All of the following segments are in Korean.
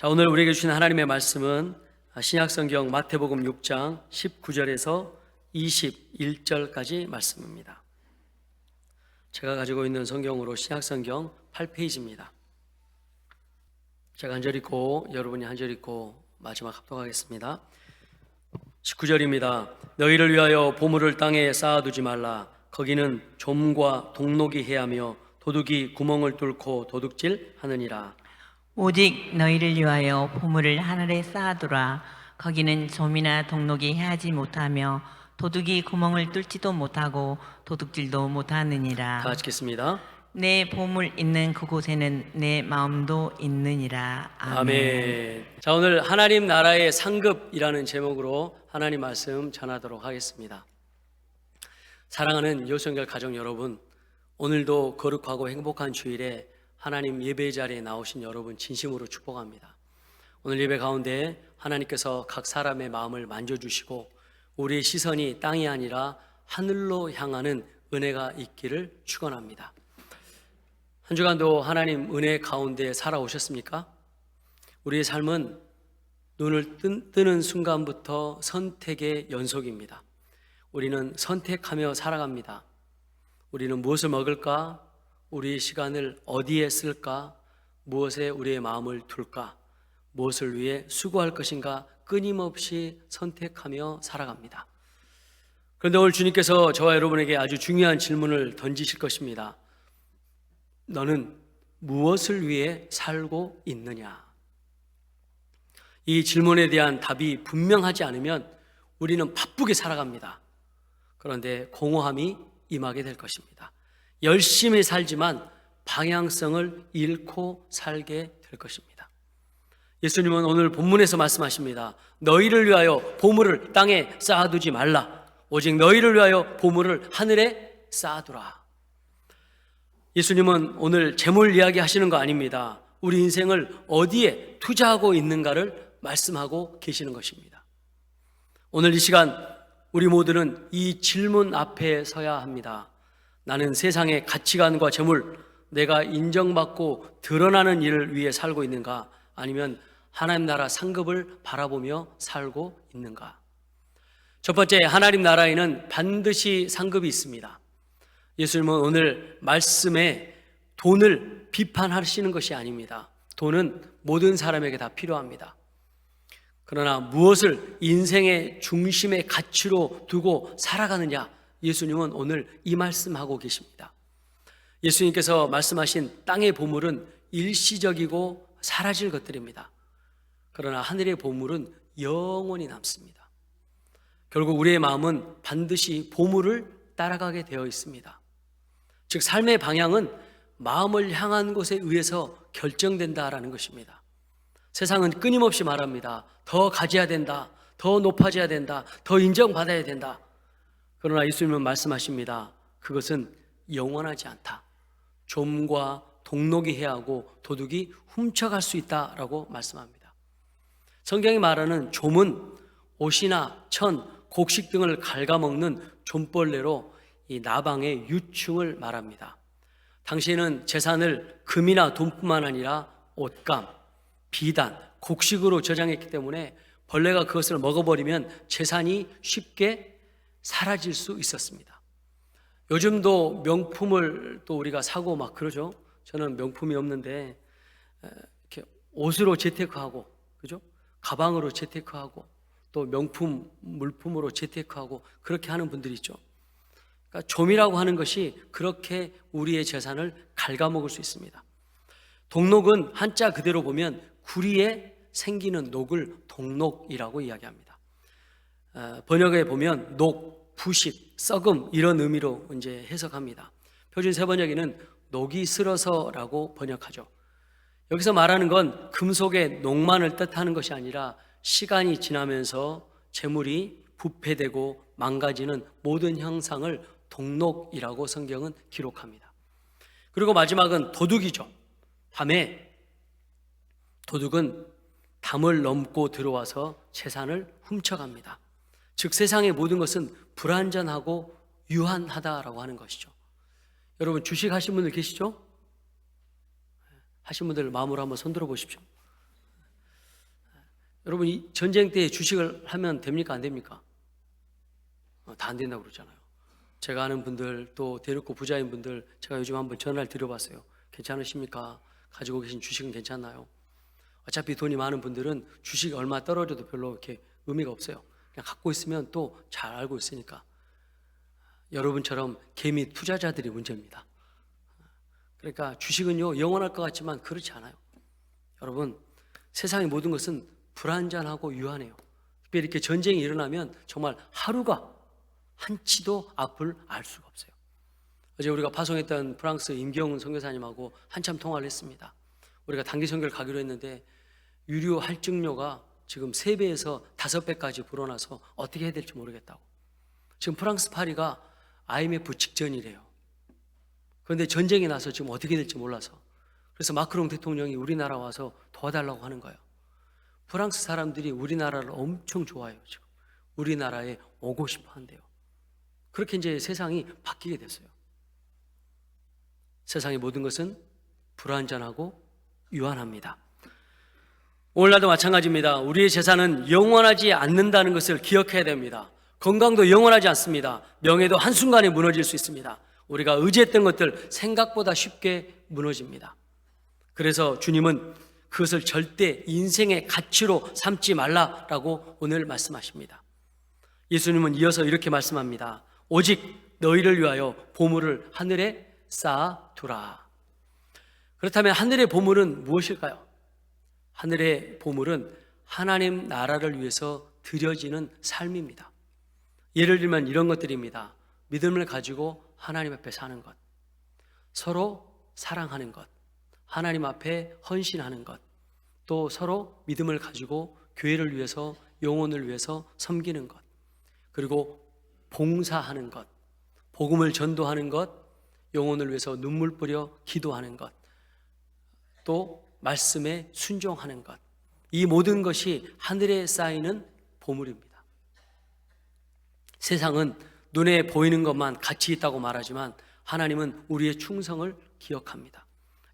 자, 오늘 우리에게 주신 하나님의 말씀은 신약성경 마태복음 6장 19절에서 21절까지 말씀입니다. 제가 가지고 있는 성경으로 신약성경 8페이지입니다. 제가 한 절 읽고 여러분이 한 절 읽고 마지막 합독하겠습니다. 19절입니다. 너희를 위하여 보물을 땅에 쌓아두지 말라. 거기는 좀과 동록이 해하며 도둑이 구멍을 뚫고 도둑질 하느니라. 오직 너희를 위하여 보물을 하늘에 쌓아두라. 거기는 좀이나 동록이 해하지 못하며 도둑이 구멍을 뚫지도 못하고 도둑질도 못하느니라. 다 같이 읽겠습니다. 내 보물 있는 그곳에는 내 마음도 있느니라. 아멘. 자, 오늘 하나님 나라의 상급이라는 제목으로 하나님 말씀 전하도록 하겠습니다. 사랑하는 요성결 가족 여러분, 오늘도 거룩하고 행복한 주일에 하나님 예배 자리에 나오신 여러분 진심으로 축복합니다. 오늘 예배 가운데 하나님께서 각 사람의 마음을 만져주시고 우리의 시선이 땅이 아니라 하늘로 향하는 은혜가 있기를 축원합니다. 한 주간도 하나님 은혜 가운데 살아오셨습니까? 우리의 삶은 눈을 뜨는 순간부터 선택의 연속입니다. 우리는 선택하며 살아갑니다. 우리는 무엇을 먹을까? 우리의 시간을 어디에 쓸까? 무엇에 우리의 마음을 둘까? 무엇을 위해 수고할 것인가? 끊임없이 선택하며 살아갑니다. 그런데 오늘 주님께서 저와 여러분에게 아주 중요한 질문을 던지실 것입니다. 너는 무엇을 위해 살고 있느냐? 이 질문에 대한 답이 분명하지 않으면 우리는 바쁘게 살아갑니다. 그런데 공허함이 임하게 될 것입니다. 열심히 살지만 방향성을 잃고 살게 될 것입니다. 예수님은 오늘 본문에서 말씀하십니다. 너희를 위하여 보물을 땅에 쌓아두지 말라. 오직 너희를 위하여 보물을 하늘에 쌓아두라. 예수님은 오늘 재물 이야기 하시는 거 아닙니다. 우리 인생을 어디에 투자하고 있는가를 말씀하고 계시는 것입니다. 오늘 이 시간 우리 모두는 이 질문 앞에 서야 합니다. 나는 세상의 가치관과 재물, 내가 인정받고 드러나는 일을 위해 살고 있는가? 아니면 하나님 나라 상급을 바라보며 살고 있는가? 첫 번째, 하나님 나라에는 반드시 상급이 있습니다. 예수님은 오늘 말씀에 돈을 비판하시는 것이 아닙니다. 돈은 모든 사람에게 다 필요합니다. 그러나 무엇을 인생의 중심의 가치로 두고 살아가느냐? 예수님은 오늘 이 말씀하고 계십니다. 예수님께서 말씀하신 땅의 보물은 일시적이고 사라질 것들입니다. 그러나 하늘의 보물은 영원히 남습니다. 결국 우리의 마음은 반드시 보물을 따라가게 되어 있습니다. 즉 삶의 방향은 마음을 향한 곳에 의해서 결정된다라는 것입니다. 세상은 끊임없이 말합니다. 더 가져야 된다. 더 높아져야 된다. 더 인정받아야 된다. 그러나 예수님은 말씀하십니다. 그것은 영원하지 않다. 좀과 동록이 해하고 도둑이 훔쳐갈 수 있다라고 말씀합니다. 성경이 말하는 좀은 옷이나 천, 곡식 등을 갉아먹는 좀벌레로 이 나방의 유충을 말합니다. 당시에는 재산을 금이나 돈뿐만 아니라 옷감, 비단, 곡식으로 저장했기 때문에 벌레가 그것을 먹어버리면 재산이 쉽게 사라질 수 있었습니다. 요즘도 명품을 또 우리가 사고 막 그러죠. 저는 명품이 없는데 이렇게 옷으로 재테크하고, 그죠? 가방으로 재테크하고, 또 명품 물품으로 재테크하고 그렇게 하는 분들이 있죠. 그러니까 좀이라고 하는 것이 그렇게 우리의 재산을 갉아먹을 수 있습니다. 동록은 한자 그대로 보면 구리에 생기는 녹을 동록이라고 이야기합니다. 번역에 보면 녹, 부식, 썩음 이런 의미로 이제 해석합니다. 표준 세번역에는 녹이 슬어서라고 번역하죠. 여기서 말하는 건 금속의 녹만을 뜻하는 것이 아니라 시간이 지나면서 재물이 부패되고 망가지는 모든 형상을 동록이라고 성경은 기록합니다. 그리고 마지막은 도둑이죠. 밤에 도둑은 담을 넘고 들어와서 재산을 훔쳐갑니다. 즉 세상의 모든 것은 불완전하고 유한하다라고 하는 것이죠. 여러분 주식 하신 분들 계시죠? 하신 분들 마음으로 한번 손들어 보십시오. 여러분, 이 전쟁 때 주식을 하면 됩니까? 안 됩니까? 다 안 된다고 그러잖아요. 제가 아는 분들, 또 대놓고 부자인 분들, 제가 요즘 한번 전화를 드려봤어요. 괜찮으십니까? 가지고 계신 주식은 괜찮나요? 어차피 돈이 많은 분들은 주식이 얼마 떨어져도 별로 이렇게 의미가 없어요. 그냥 갖고 있으면 또 잘 알고 있으니까. 여러분처럼 개미 투자자들이 문제입니다. 그러니까 주식은요, 영원할 것 같지만 그렇지 않아요. 여러분, 세상의 모든 것은 불안전하고 유한해요. 특별히 이렇게 전쟁이 일어나면 정말 하루가 한치도 앞을 알 수가 없어요. 어제 우리가 파송했던 프랑스 임경훈 선교사님하고 한참 통화를 했습니다. 우리가 단기 선교를 가기로 했는데 유료 할증료가 지금 3배에서 5배까지 불어나서 어떻게 해야 될지 모르겠다고. 지금 프랑스 파리가 IMF 직전이래요. 그런데 전쟁이 나서 지금 어떻게 될지 몰라서. 그래서 마크롱 대통령이 우리나라 와서 도와달라고 하는 거예요. 프랑스 사람들이 우리나라를 엄청 좋아해요. 지금 우리나라에 오고 싶어 한대요. 그렇게 이제 세상이 바뀌게 됐어요. 세상의 모든 것은 불완전하고 유한합니다. 오늘날도 마찬가지입니다. 우리의 재산은 영원하지 않는다는 것을 기억해야 됩니다. 건강도 영원하지 않습니다. 명예도 한순간에 무너질 수 있습니다. 우리가 의지했던 것들 생각보다 쉽게 무너집니다. 그래서 주님은 그것을 절대 인생의 가치로 삼지 말라라고 오늘 말씀하십니다. 예수님은 이어서 이렇게 말씀합니다. 오직 너희를 위하여 보물을 하늘에 쌓아두라. 그렇다면 하늘의 보물은 무엇일까요? 하늘의 보물은 하나님 나라를 위해서 드려지는 삶입니다. 예를 들면 이런 것들입니다. 믿음을 가지고 하나님 앞에 사는 것, 서로 사랑하는 것, 하나님 앞에 헌신하는 것, 또 서로 믿음을 가지고 교회를 위해서, 영혼을 위해서 섬기는 것, 그리고 봉사하는 것, 복음을 전도하는 것, 영혼을 위해서 눈물 뿌려 기도하는 것, 또 말씀에 순종하는 것, 이 모든 것이 하늘에 쌓이는 보물입니다. 세상은 눈에 보이는 것만 가치 있다고 말하지만 하나님은 우리의 충성을 기억합니다.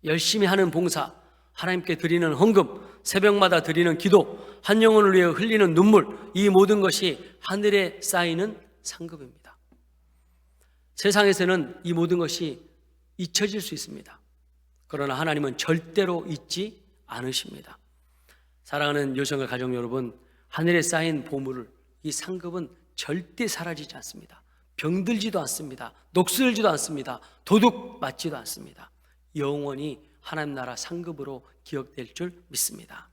열심히 하는 봉사, 하나님께 드리는 헌금, 새벽마다 드리는 기도, 한 영혼을 위해 흘리는 눈물, 이 모든 것이 하늘에 쌓이는 상급입니다. 세상에서는 이 모든 것이 잊혀질 수 있습니다. 그러나 하나님은 절대로 잊지 않으십니다. 사랑하는 요정과 가족 여러분, 하늘에 쌓인 보물을, 이 상급은 절대 사라지지 않습니다. 병들지도 않습니다. 녹슬지도 않습니다. 도둑 맞지도 않습니다. 영원히 하나님 나라 상급으로 기억될 줄 믿습니다.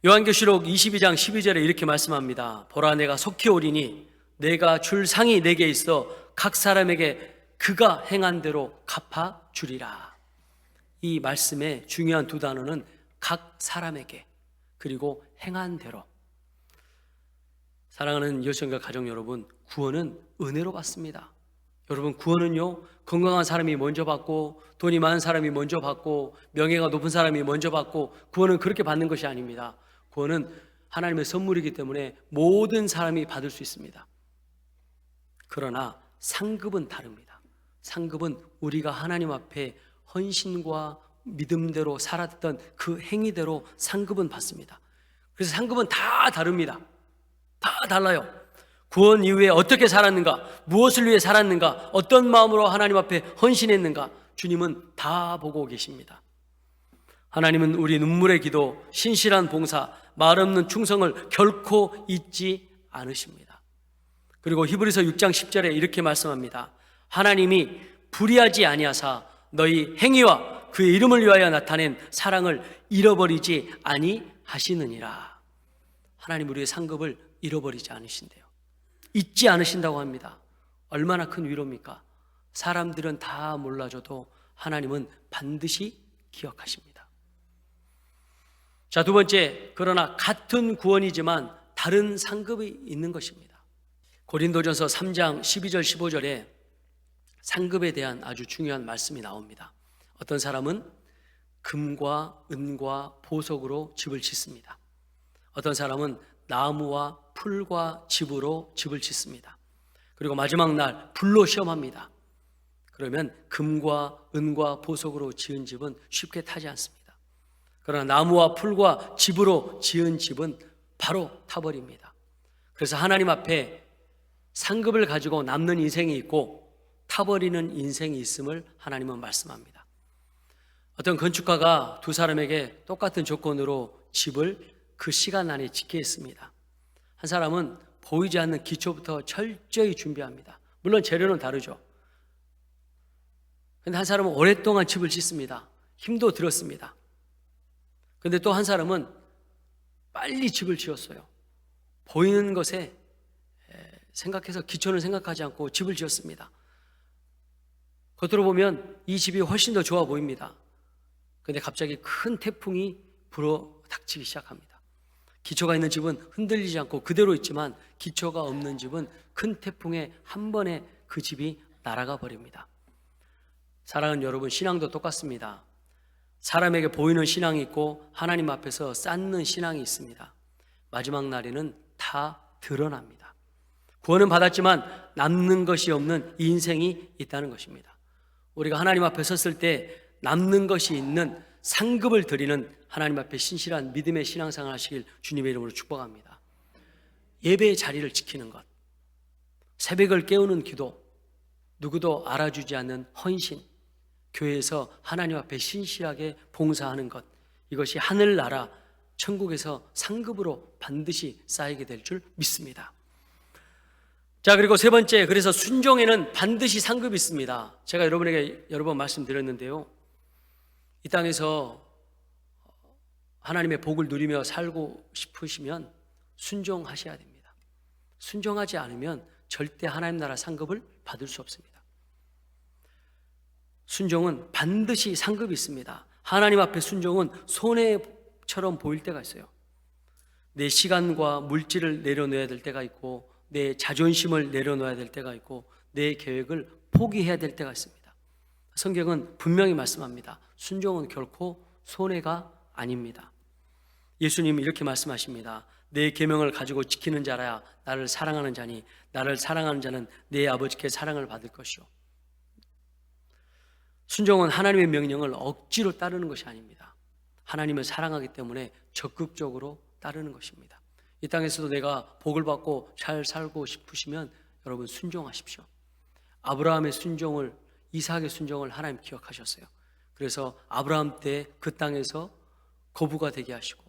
요한계시록 22장 12절에 이렇게 말씀합니다. 보라, 내가 속히 오리니 내가 줄 상이 내게 있어 각 사람에게 그가 행한 대로 갚아 주리라. 이 말씀의 중요한 두 단어는 각 사람에게, 그리고 행한 대로. 사랑하는 여성과 가족 여러분, 구원은 은혜로 받습니다. 여러분, 구원은요, 건강한 사람이 먼저 받고, 돈이 많은 사람이 먼저 받고, 명예가 높은 사람이 먼저 받고, 구원은 그렇게 받는 것이 아닙니다. 구원은 하나님의 선물이기 때문에 모든 사람이 받을 수 있습니다. 그러나 상급은 다릅니다. 상급은 우리가 하나님 앞에 헌신과 믿음대로 살았던 그 행위대로 상급은 받습니다. 그래서 상급은 다 다릅니다. 다 달라요. 구원 이후에 어떻게 살았는가, 무엇을 위해 살았는가, 어떤 마음으로 하나님 앞에 헌신했는가, 주님은 다 보고 계십니다. 하나님은 우리 눈물의 기도, 신실한 봉사, 말없는 충성을 결코 잊지 않으십니다. 그리고 히브리서 6장 10절에 이렇게 말씀합니다. 하나님이 불의하지 아니하사 너희 행위와 그의 이름을 위하여 나타낸 사랑을 잃어버리지 아니하시느니라. 하나님 우리의 상급을 잃어버리지 않으신대요. 잊지 않으신다고 합니다. 얼마나 큰 위로입니까? 사람들은 다 몰라줘도 하나님은 반드시 기억하십니다. 자, 두 번째, 그러나 같은 구원이지만 다른 상급이 있는 것입니다. 고린도전서 3장 12절 15절에 상급에 대한 아주 중요한 말씀이 나옵니다. 어떤 사람은 금과 은과 보석으로 집을 짓습니다. 어떤 사람은 나무와 풀과 집으로 집을 짓습니다. 그리고 마지막 날 불로 시험합니다. 그러면 금과 은과 보석으로 지은 집은 쉽게 타지 않습니다. 그러나 나무와 풀과 집으로 지은 집은 바로 타버립니다. 그래서 하나님 앞에 상급을 가지고 남는 인생이 있고 타버리는 인생이 있음을 하나님은 말씀합니다. 어떤 건축가가 두 사람에게 똑같은 조건으로 집을 그 시간 안에 짓게 했습니다. 한 사람은 보이지 않는 기초부터 철저히 준비합니다. 물론 재료는 다르죠. 근데 한 사람은 오랫동안 집을 짓습니다. 힘도 들었습니다. 근데 또 한 사람은 빨리 집을 지었어요. 보이는 것에 생각해서 기초는 생각하지 않고 집을 지었습니다. 겉으로 보면 이 집이 훨씬 더 좋아 보입니다. 근데 갑자기 큰 태풍이 불어 닥치기 시작합니다. 기초가 있는 집은 흔들리지 않고 그대로 있지만 기초가 없는 집은 큰 태풍에 한 번에 그 집이 날아가 버립니다. 사랑하는 여러분, 신앙도 똑같습니다. 사람에게 보이는 신앙이 있고 하나님 앞에서 쌓는 신앙이 있습니다. 마지막 날에는 다 드러납니다. 구원은 받았지만 남는 것이 없는 인생이 있다는 것입니다. 우리가 하나님 앞에 섰을 때 남는 것이 있는 상급을 드리는 하나님 앞에 신실한 믿음의 신앙생활 하시길 주님의 이름으로 축복합니다. 예배의 자리를 지키는 것, 새벽을 깨우는 기도, 누구도 알아주지 않는 헌신, 교회에서 하나님 앞에 신실하게 봉사하는 것, 이것이 하늘나라 천국에서 상급으로 반드시 쌓이게 될 줄 믿습니다. 자, 그리고 세 번째, 그래서 순종에는 반드시 상급이 있습니다. 제가 여러분에게 여러 번 말씀드렸는데요, 이 땅에서 하나님의 복을 누리며 살고 싶으시면 순종하셔야 됩니다. 순종하지 않으면 절대 하나님 나라 상급을 받을 수 없습니다. 순종은 반드시 상급이 있습니다. 하나님 앞에 순종은 손해처럼 보일 때가 있어요. 내 시간과 물질을 내려놓아야 될 때가 있고, 내 자존심을 내려놓아야 될 때가 있고, 내 계획을 포기해야 될 때가 있습니다. 성경은 분명히 말씀합니다. 순종은 결코 손해가 아닙니다. 예수님이 이렇게 말씀하십니다. 내 계명을 가지고 지키는 자라야 나를 사랑하는 자니 나를 사랑하는 자는 내 아버지께 사랑을 받을 것이요. 순종은 하나님의 명령을 억지로 따르는 것이 아닙니다. 하나님을 사랑하기 때문에 적극적으로 따르는 것입니다. 이 땅에서도 내가 복을 받고 잘 살고 싶으시면 여러분 순종하십시오. 아브라함의 순종을, 이삭의 순종을 하나님 기억하셨어요. 그래서 아브라함 때 그 땅에서 거부가 되게 하시고,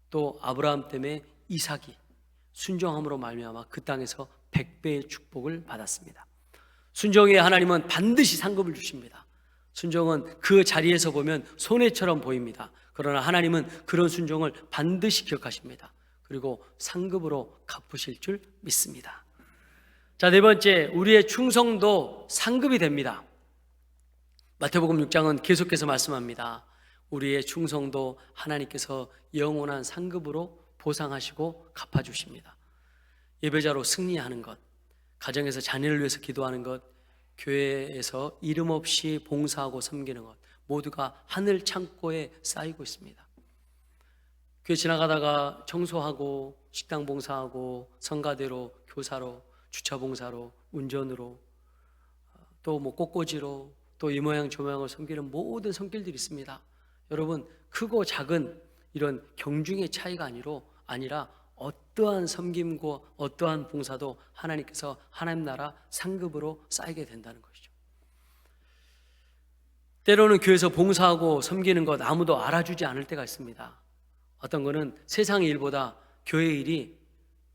또 아브라함 때문에 이삭이 순종함으로 말미암아 그 땅에서 100배의 축복을 받았습니다. 순종에 하나님은 반드시 상급을 주십니다. 순종은 그 자리에서 보면 손해처럼 보입니다. 그러나 하나님은 그런 순종을 반드시 기억하십니다. 그리고 상급으로 갚으실 줄 믿습니다. 자, 네 번째, 우리의 충성도 상급이 됩니다. 마태복음 6장은 계속해서 말씀합니다. 우리의 충성도 하나님께서 영원한 상급으로 보상하시고 갚아주십니다. 예배자로 승리하는 것, 가정에서 자녀를 위해서 기도하는 것, 교회에서 이름 없이 봉사하고 섬기는 것, 모두가 하늘 창고에 쌓이고 있습니다. 교회 지나가다가 청소하고 식당 봉사하고 성가대로, 교사로, 주차 봉사로, 운전으로, 또 꽃꽂이로, 또 이 모양 저 모양을 섬기는 모든 손길들이 있습니다. 여러분, 크고 작은 이런 경중의 차이가 아니라 어떠한 섬김과 어떠한 봉사도 하나님께서 하나님 나라 상급으로 쌓이게 된다는 것이죠. 때로는 교회에서 봉사하고 섬기는 것 아무도 알아주지 않을 때가 있습니다. 어떤 거는 세상의 일보다 교회의 일이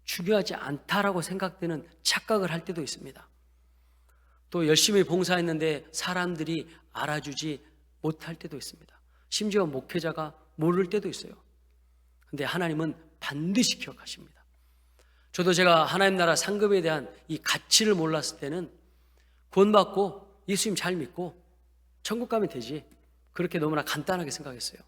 중요하지 않다라고 생각되는 착각을 할 때도 있습니다. 또 열심히 봉사했는데 사람들이 알아주지 못할 때도 있습니다. 심지어 목회자가 모를 때도 있어요. 근데 하나님은 반드시 기억하십니다. 저도 제가 하나님 나라 상급에 대한 이 가치를 몰랐을 때는 구원받고 예수님 잘 믿고 천국 가면 되지, 그렇게 너무나 간단하게 생각했어요.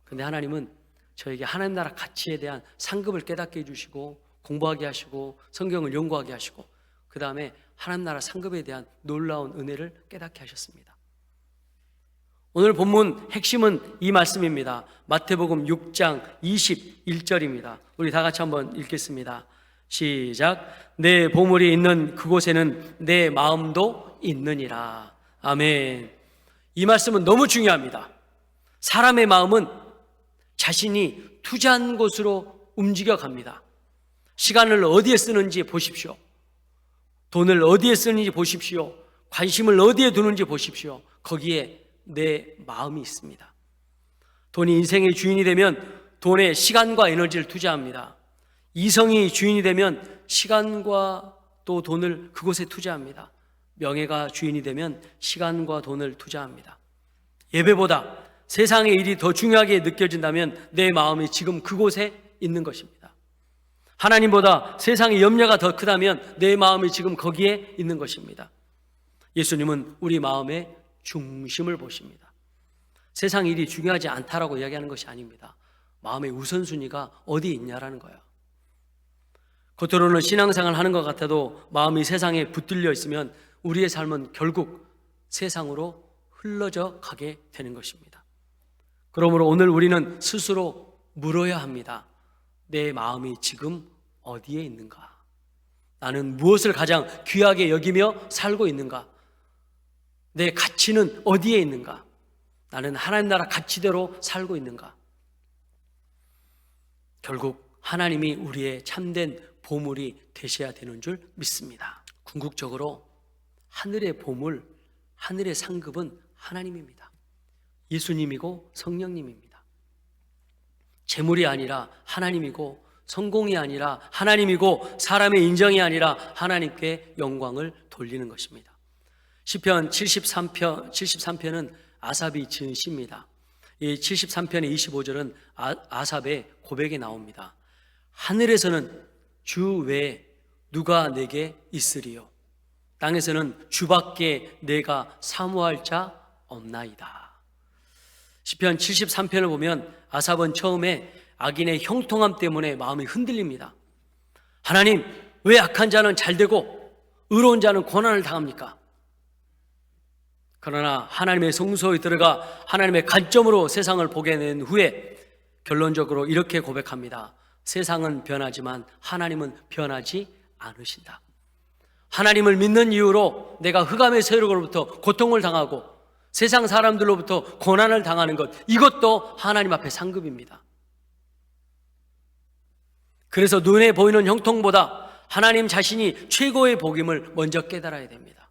근데 하나님은 저에게 하나님 나라 가치에 대한 상급을 깨닫게 해주시고, 공부하게 하시고, 성경을 연구하게 하시고, 그 다음에 하나님 나라 상급에 대한 놀라운 은혜를 깨닫게 하셨습니다. 오늘 본문 핵심은 이 말씀입니다. 마태복음 6장 21절입니다. 우리 다 같이 한번 읽겠습니다. 시작. 내 보물이 있는 그곳에는 내 마음도 있느니라. 아멘. 이 말씀은 너무 중요합니다. 사람의 마음은 자신이 투자한 곳으로 움직여 갑니다. 시간을 어디에 쓰는지 보십시오. 돈을 어디에 쓰는지 보십시오. 관심을 어디에 두는지 보십시오. 거기에 내 마음이 있습니다. 돈이 인생의 주인이 되면 돈에 시간과 에너지를 투자합니다. 이성이 주인이 되면 시간과 또 돈을 그곳에 투자합니다. 명예가 주인이 되면 시간과 돈을 투자합니다. 예배보다 세상의 일이 더 중요하게 느껴진다면 내 마음이 지금 그곳에 있는 것입니다. 하나님보다 세상의 염려가 더 크다면 내 마음이 지금 거기에 있는 것입니다. 예수님은 우리 마음의 중심을 보십니다. 세상 일이 중요하지 않다라고 이야기하는 것이 아닙니다. 마음의 우선순위가 어디 있냐라는 거예요. 겉으로는 신앙생활을 하는 것 같아도 마음이 세상에 붙들려 있으면 우리의 삶은 결국 세상으로 흘러져 가게 되는 것입니다. 그러므로 오늘 우리는 스스로 물어야 합니다. 내 마음이 지금 어디에 있는가? 나는 무엇을 가장 귀하게 여기며 살고 있는가? 내 가치는 어디에 있는가? 나는 하나님 나라 가치대로 살고 있는가? 결국 하나님이 우리의 참된 보물이 되셔야 되는 줄 믿습니다. 궁극적으로 하늘의 보물, 하늘의 상급은 하나님입니다. 예수님이고 성령님입니다. 재물이 아니라 하나님이고, 성공이 아니라 하나님이고, 사람의 인정이 아니라 하나님께 영광을 돌리는 것입니다. 시편 73편은 아삽이 지은 시입니다. 이 73편의 25절은 아삽의 고백이 나옵니다. 하늘에서는 주 외에 누가 내게 있으리요? 땅에서는 주밖에 내가 사모할 자 없나이다. 시편 73편을 보면 아삽은 처음에 악인의 형통함 때문에 마음이 흔들립니다. 하나님, 왜 악한 자는 잘되고 의로운 자는 고난을 당합니까? 그러나 하나님의 성소에 들어가 하나님의 관점으로 세상을 보게 된 후에 결론적으로 이렇게 고백합니다. 세상은 변하지만 하나님은 변하지 않으신다. 하나님을 믿는 이유로 내가 흑암의 세력으로부터 고통을 당하고 세상 사람들로부터 고난을 당하는 것, 이것도 하나님 앞에 상급입니다. 그래서 눈에 보이는 형통보다 하나님 자신이 최고의 복임을 먼저 깨달아야 됩니다.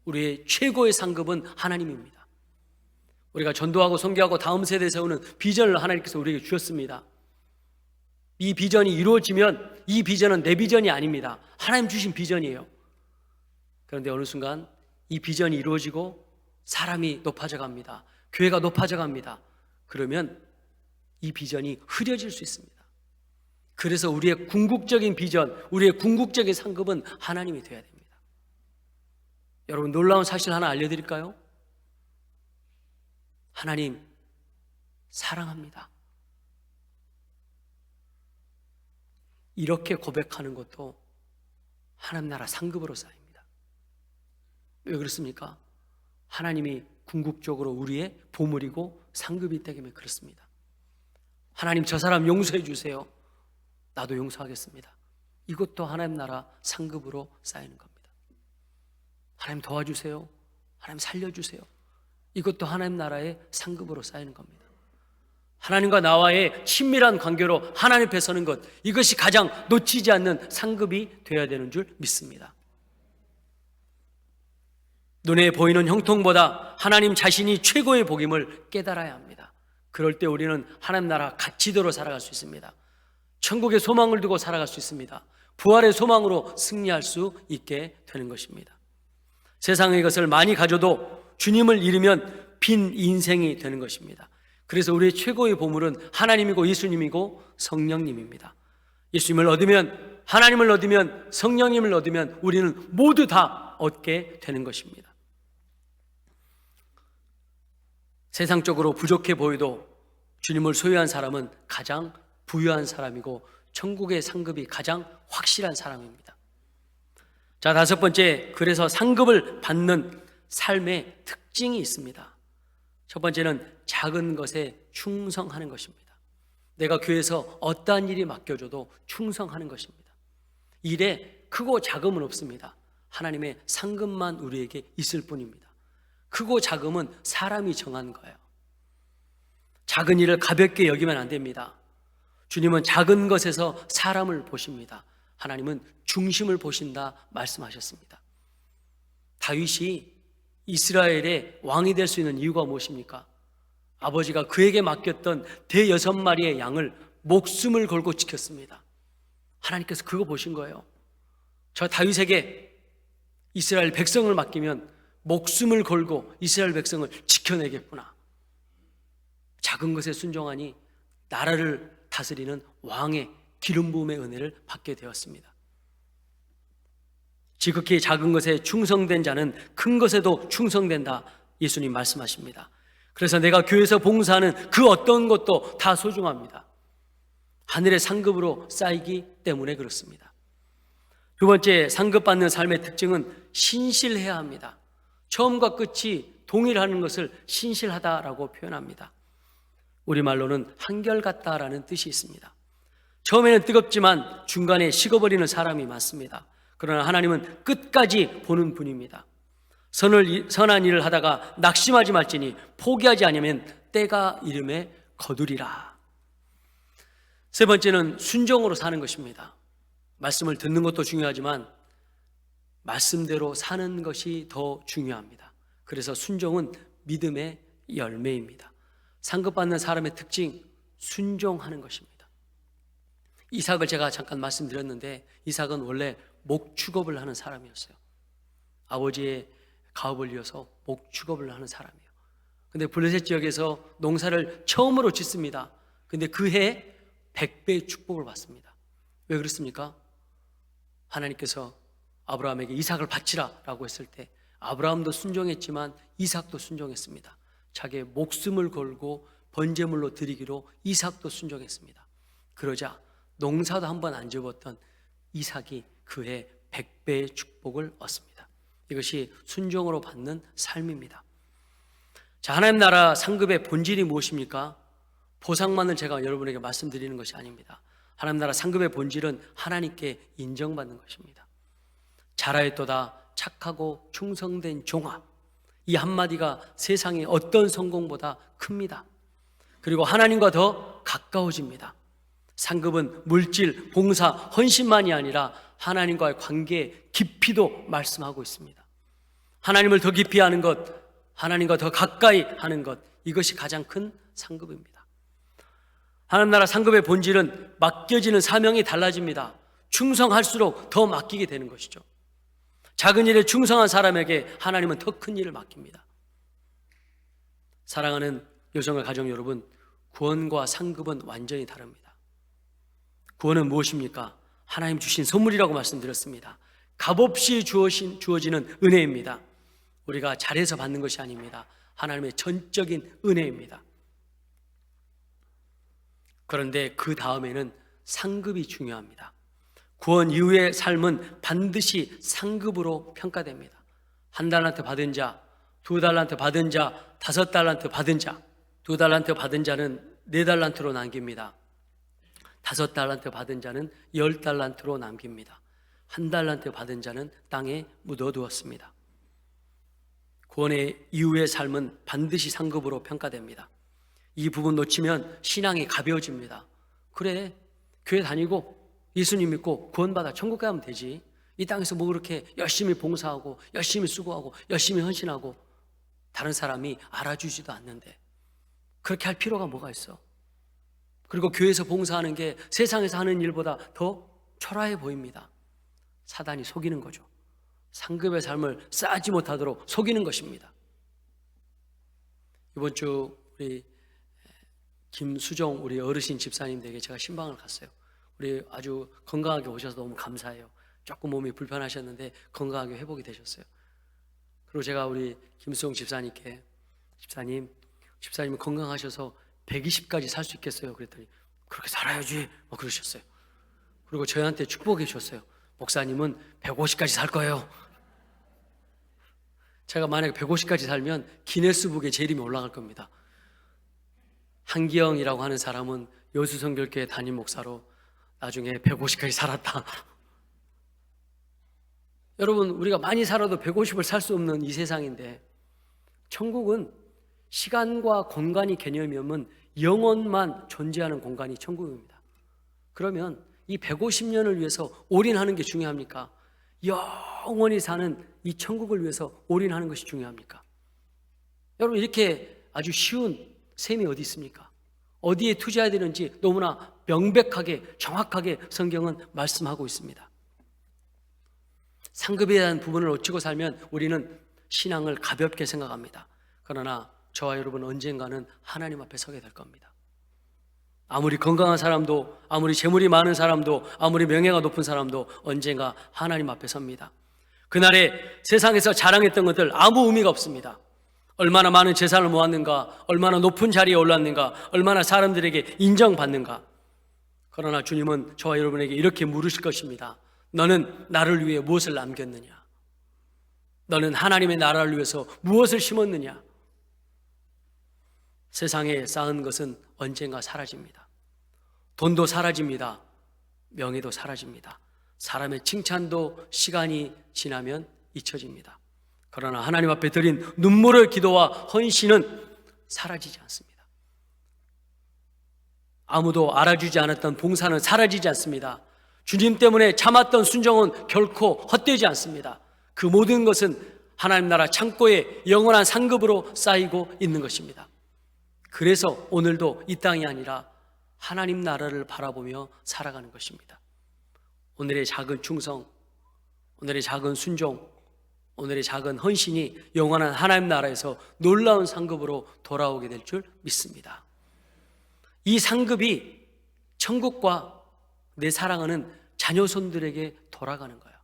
우리의 최고의 상급은 하나님입니다. 우리가 전도하고 선교하고 다음 세대에 세우는 비전을 하나님께서 우리에게 주셨습니다. 이 비전이 이루어지면 이 비전은 내 비전이 아닙니다. 하나님 주신 비전이에요. 그런데 어느 순간 이 비전이 이루어지고 사람이 높아져 갑니다. 교회가 높아져 갑니다. 그러면 이 비전이 흐려질 수 있습니다. 그래서 우리의 궁극적인 비전, 우리의 궁극적인 상급은 하나님이 되어야 됩니다. 여러분, 놀라운 사실 하나 알려드릴까요? 하나님 사랑합니다. 이렇게 고백하는 것도 하나님 나라 상급으로 쌓입니다. 왜 그렇습니까? 하나님이 궁극적으로 우리의 보물이고 상급이 때문에 그렇습니다. 하나님, 저 사람 용서해 주세요. 나도 용서하겠습니다. 이것도 하나님 나라 상급으로 쌓이는 겁니다. 하나님 도와주세요. 하나님 살려주세요. 이것도 하나님 나라의 상급으로 쌓이는 겁니다. 하나님과 나와의 친밀한 관계로 하나님 앞에 서는 것, 이것이 가장 놓치지 않는 상급이 되어야 되는 줄 믿습니다. 눈에 보이는 형통보다 하나님 자신이 최고의 복임을 깨달아야 합니다. 그럴 때 우리는 하나님 나라 가치대로 살아갈 수 있습니다. 천국의 소망을 두고 살아갈 수 있습니다. 부활의 소망으로 승리할 수 있게 되는 것입니다. 세상의 것을 많이 가져도 주님을 잃으면 빈 인생이 되는 것입니다. 그래서 우리의 최고의 보물은 하나님이고 예수님이고 성령님입니다. 예수님을 얻으면, 하나님을 얻으면, 성령님을 얻으면 우리는 모두 다 얻게 되는 것입니다. 세상적으로 부족해 보여도 주님을 소유한 사람은 가장 부유한 사람이고 천국의 상급이 가장 확실한 사람입니다. 자, 다섯 번째, 그래서 상급을 받는 삶의 특징이 있습니다. 첫 번째는 작은 것에 충성하는 것입니다. 내가 교회에서 어떠한 일이 맡겨줘도 충성하는 것입니다. 일에 크고 작음은 없습니다. 하나님의 상급만 우리에게 있을 뿐입니다. 크고 작음은 사람이 정한 거예요. 작은 일을 가볍게 여기면 안 됩니다. 주님은 작은 것에서 사람을 보십니다. 하나님은 중심을 보신다 말씀하셨습니다. 다윗이 이스라엘의 왕이 될 수 있는 이유가 무엇입니까? 아버지가 그에게 맡겼던 대여섯 마리의 양을 목숨을 걸고 지켰습니다. 하나님께서 그거 보신 거예요. 저 다윗에게 이스라엘 백성을 맡기면 목숨을 걸고 이스라엘 백성을 지켜내겠구나. 작은 것에 순종하니 나라를 다스리는 왕의 기름 부음의 은혜를 받게 되었습니다. 지극히 작은 것에 충성된 자는 큰 것에도 충성된다. 예수님 말씀하십니다. 그래서 내가 교회에서 봉사하는 그 어떤 것도 다 소중합니다. 하늘의 상급으로 쌓이기 때문에 그렇습니다. 두 번째, 상급받는 삶의 특징은 신실해야 합니다. 처음과 끝이 동일하는 것을 신실하다라고 표현합니다. 우리말로는 한결같다라는 뜻이 있습니다. 처음에는 뜨겁지만 중간에 식어버리는 사람이 많습니다. 그러나 하나님은 끝까지 보는 분입니다. 선한 일을 하다가 낙심하지 말지니 포기하지 않으면 때가 이름에 거두리라. 세 번째는 순종으로 사는 것입니다. 말씀을 듣는 것도 중요하지만 말씀대로 사는 것이 더 중요합니다. 그래서 순종은 믿음의 열매입니다. 상급받는 사람의 특징, 순종하는 것입니다. 이삭을 제가 잠깐 말씀드렸는데 이삭은 원래 목축업을 하는 사람이었어요. 아버지의 가업을 이어서 목축업을 하는 사람이에요. 근데 블레셋 지역에서 농사를 처음으로 짓습니다. 근데 그 해 100배의 축복을 받습니다. 왜 그렇습니까? 하나님께서 아브라함에게 이삭을 바치라 라고 했을 때 아브라함도 순종했지만 이삭도 순종했습니다. 자기의 목숨을 걸고 번제물로 드리기로 이삭도 순종했습니다. 그러자 농사도 한번 안 접었던 이삭이 그해 100배의 축복을 얻습니다. 이것이 순종으로 받는 삶입니다. 자, 하나님 나라 상급의 본질이 무엇입니까? 보상만을 제가 여러분에게 말씀드리는 것이 아닙니다. 하나님 나라 상급의 본질은 하나님께 인정받는 것입니다. 잘하였도다 착하고 충성된 종아, 이 한마디가 세상의 어떤 성공보다 큽니다. 그리고 하나님과 더 가까워집니다. 상급은 물질, 봉사, 헌신만이 아니라 하나님과의 관계의 깊이도 말씀하고 있습니다. 하나님을 더 깊이 하는 것, 하나님과 더 가까이 하는 것, 이것이 가장 큰 상급입니다. 하나님 나라 상급의 본질은 맡겨지는 사명이 달라집니다. 충성할수록 더 맡기게 되는 것이죠. 작은 일에 충성한 사람에게 하나님은 더 큰 일을 맡깁니다. 사랑하는 요정의 가정 여러분, 구원과 상급은 완전히 다릅니다. 구원은 무엇입니까? 하나님 주신 선물이라고 말씀드렸습니다. 값없이 주어지는 은혜입니다. 우리가 잘해서 받는 것이 아닙니다. 하나님의 전적인 은혜입니다. 그런데 그 다음에는 상급이 중요합니다. 구원 이후의 삶은 반드시 상급으로 평가됩니다. 1달란트 받은 자, 2달란트 받은 자, 5달란트 받은 자, 2달란트 받은 자는 4달란트로 남깁니다. 5달란트 받은 자는 10달란트로 남깁니다. 1달란트 받은 자는 땅에 묻어두었습니다. 구원의 이후의 삶은 반드시 상급으로 평가됩니다. 이 부분 놓치면 신앙이 가벼워집니다. 그래, 교회 다니고 예수님 믿고 구원받아 천국 가면 되지. 이 땅에서 뭐 그렇게 열심히 봉사하고 열심히 수고하고 열심히 헌신하고 다른 사람이 알아주지도 않는데 그렇게 할 필요가 뭐가 있어? 그리고 교회에서 봉사하는 게 세상에서 하는 일보다 더 초라해 보입니다. 사단이 속이는 거죠. 상급의 삶을 쌓지 못하도록 속이는 것입니다. 이번 주 우리 김수정 우리 어르신 집사님 댁에 제가 신방을 갔어요. 우리 아주 건강하게 오셔서 너무 감사해요. 조금 몸이 불편하셨는데 건강하게 회복이 되셨어요. 그리고 제가 우리 김수정 집사님께 집사님이 건강하셔서 120까지 살 수 있겠어요? 그랬더니 그렇게 살아야지 그러셨어요. 그리고 저희한테 축복해 주셨어요. 목사님은 150까지 살 거예요. 제가 만약에 150까지 살면 기네스북에 제 이름이 올라갈 겁니다. 한기영이라고 하는 사람은 여수성결교회 담임 목사로 나중에 150까지 살았다. 여러분, 우리가 많이 살아도 150을 살 수 없는 이 세상인데 천국은 시간과 공간이 개념이면 영혼만 존재하는 공간이 천국입니다. 그러면 이 150년을 위해서 올인하는 게 중요합니까? 영원히 사는 이 천국을 위해서 올인하는 것이 중요합니까? 여러분, 이렇게 아주 쉬운 셈이 어디 있습니까? 어디에 투자해야 되는지 너무나 명백하게 정확하게 성경은 말씀하고 있습니다. 상급에 대한 부분을 놓치고 살면 우리는 신앙을 가볍게 생각합니다. 그러나 저와 여러분 언젠가는 하나님 앞에 서게 될 겁니다. 아무리 건강한 사람도, 아무리 재물이 많은 사람도, 아무리 명예가 높은 사람도 언젠가 하나님 앞에 섭니다. 그날에 세상에서 자랑했던 것들 아무 의미가 없습니다. 얼마나 많은 재산을 모았는가, 얼마나 높은 자리에 올랐는가, 얼마나 사람들에게 인정받는가. 그러나 주님은 저와 여러분에게 이렇게 물으실 것입니다. 너는 나를 위해 무엇을 남겼느냐? 너는 하나님의 나라를 위해서 무엇을 심었느냐? 세상에 쌓은 것은 언젠가 사라집니다. 돈도 사라집니다. 명예도 사라집니다. 사람의 칭찬도 시간이 지나면 잊혀집니다. 그러나 하나님 앞에 드린 눈물의 기도와 헌신은 사라지지 않습니다. 아무도 알아주지 않았던 봉사는 사라지지 않습니다. 주님 때문에 참았던 순종은 결코 헛되지 않습니다. 그 모든 것은 하나님 나라 창고에 영원한 상급으로 쌓이고 있는 것입니다. 그래서 오늘도 이 땅이 아니라 하나님 나라를 바라보며 살아가는 것입니다. 오늘의 작은 충성, 오늘의 작은 순종, 오늘의 작은 헌신이 영원한 하나님 나라에서 놀라운 상급으로 돌아오게 될 줄 믿습니다. 이 상급이 천국과 내 사랑하는 자녀손들에게 돌아가는 거예요.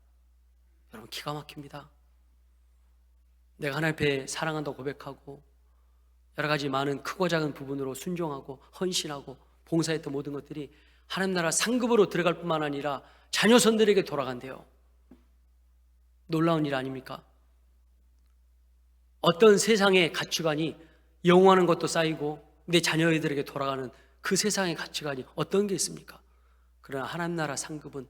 여러분, 기가 막힙니다. 내가 하나님 앞에 사랑한다고 고백하고 여러 가지 많은 크고 작은 부분으로 순종하고 헌신하고 봉사했던 모든 것들이 하나님 나라 상급으로 들어갈 뿐만 아니라 자녀손들에게 돌아간대요. 놀라운 일 아닙니까? 어떤 세상의 가치관이 영원한 것도 쌓이고 내 자녀들에게 돌아가는 그 세상의 가치관이 어떤 게 있습니까? 그러나 하나님 나라 상급은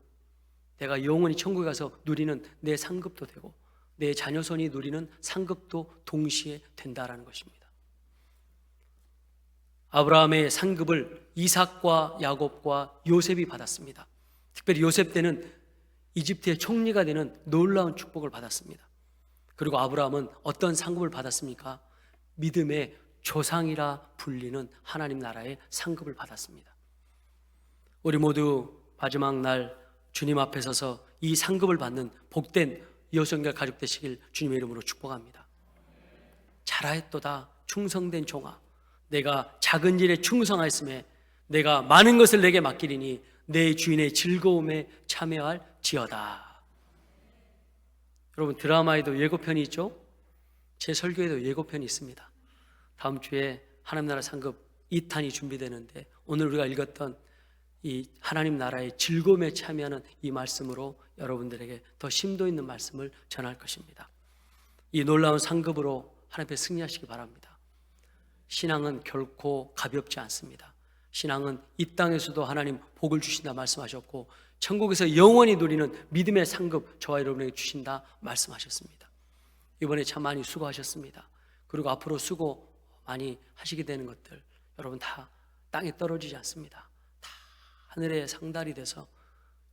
내가 영원히 천국에 가서 누리는 내 상급도 되고 내 자녀손이 누리는 상급도 동시에 된다라는 것입니다. 아브라함의 상급을 이삭과 야곱과 요셉이 받았습니다. 특별히 요셉 때는 이집트의 총리가 되는 놀라운 축복을 받았습니다. 그리고 아브라함은 어떤 상급을 받았습니까? 믿음의 조상이라 불리는 하나님 나라의 상급을 받았습니다. 우리 모두 마지막 날 주님 앞에 서서 이 상급을 받는 복된 여성과 가족 되시길 주님의 이름으로 축복합니다. 잘하였도다 충성된 종아, 내가 작은 일에 충성하였음에 내가 많은 것을 내게 맡기리니 내 주인의 즐거움에 참여할지어다. 여러분, 드라마에도 예고편이 있죠? 제 설교에도 예고편이 있습니다. 다음 주에 하나님 나라 상급 2탄이 준비되는데 오늘 우리가 읽었던 이 하나님 나라의 즐거움에 참여하는 이 말씀으로 여러분들에게 더 심도 있는 말씀을 전할 것입니다. 이 놀라운 상급으로 하나님 앞에 승리하시기 바랍니다. 신앙은 결코 가볍지 않습니다. 신앙은 이 땅에서도 하나님 복을 주신다 말씀하셨고 천국에서 영원히 누리는 믿음의 상급 저와 여러분에게 주신다 말씀하셨습니다. 이번에 참 많이 수고하셨습니다. 그리고 앞으로 수고 많이 하시게 되는 것들 여러분 다 땅에 떨어지지 않습니다. 다 하늘의 상달이 돼서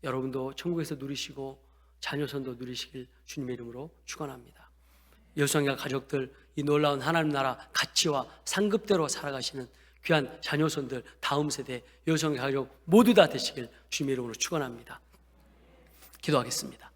여러분도 천국에서 누리시고 자녀손도 누리시길 주님의 이름으로 축원합니다. 여성과 가족들 이 놀라운 하나님 나라 가치와 상급대로 살아가시는 귀한 자녀손들 다음 세대 여성과 가족 모두 다 되시길 주님의 이름으로 축원합니다. 기도하겠습니다.